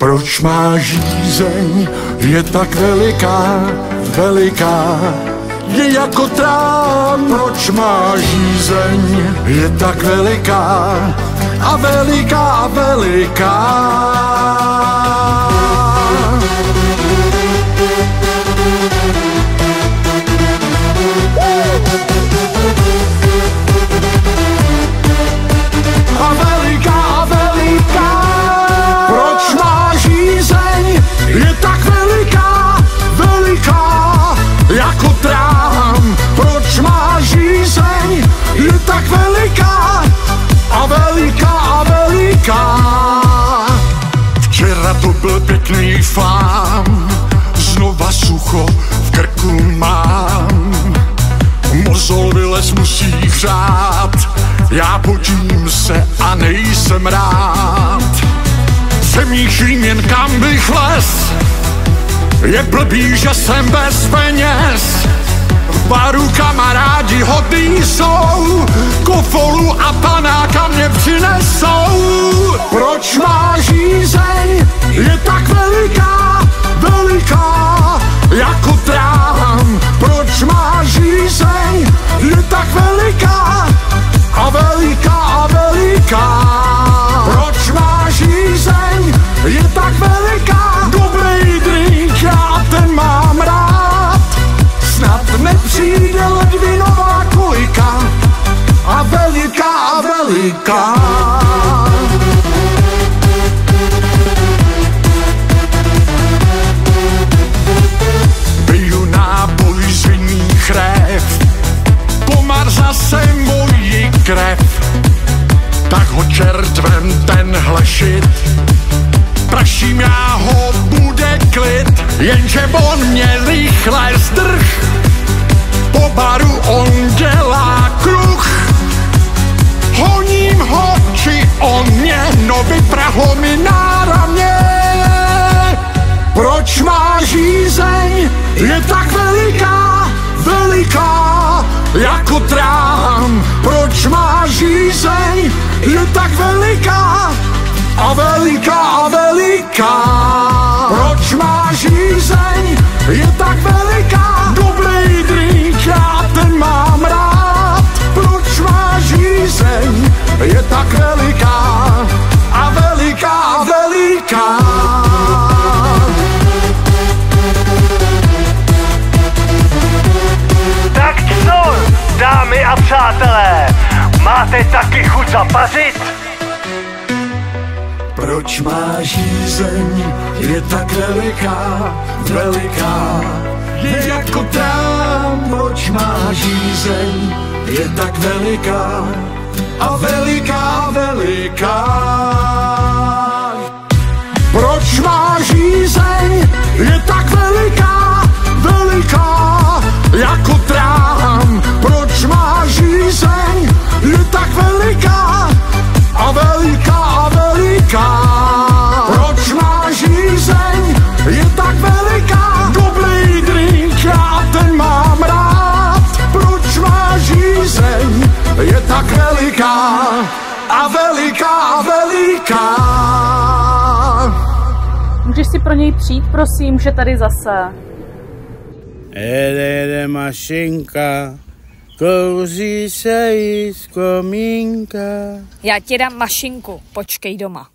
Proč má žízeň, je tak veliká, veliká, je jako trám. Proč má žízeň, je tak veliká a veliká, veliká. Je tak veliká, veliká, jako trám. Proč má žízeň, je tak veliká a veliká a veliká. Včera to byl pěkný flám, znova sucho v krku mám. Mozol vylez musí hřát, já potím se a nejsem rád. Přemýšlím jen kam bych les, je blbý, že jsem bez peněz. V baru kamarádi hodný jsou, kofolu a panáka mě přinesou. Proč má žízeň, je tak veliká, veliká, jako trám. Proč má žízeň, je tak veliká a veliká a veliká. Proč má žízeň, je tak veliká, dobrý drink, já ten mám rád. Snad nepřijde ledvinová kulika a veliká a veliká. Piju nápoj z vinných rév, komar zase moji krev. Tak ho čertvem tenhle šit, praším, já ho bude klid. Jenže on mě rychle zdrh, po baru on dělá kruh. Honím ho, či on mě, no vypraho mi náramně. Proč má žízeň, je tak veliká, veliká, jako trám. Proč má žízeň, je tak veliká a veliká a veliká. Proč má žízeň, je tak veliká, dobrý drink, já ten mám rád. Proč má žízeň, je tak veliká a veliká a veliká. Tak co, dámy a přátelé, máte taky chuť zapařit? Proč má žízeň, je tak veliká, veliká, je jako trám. Proč má žízeň, je tak veliká a veliká, veliká. Proč má žízeň, je tak veliká, veliká, jako trám. Proč má žízeň, je tak veliká a veliká a veliká. Proč má žízeň, je tak veliká, dobrý drink, já ten mám rád. Proč má žízeň, je tak veliká a veliká a veliká. Můžeš si pro něj přijít, prosím, že tady zase. Jede mašinka, kouří se jí z komínka. Já ti dám mašinku, počkej doma.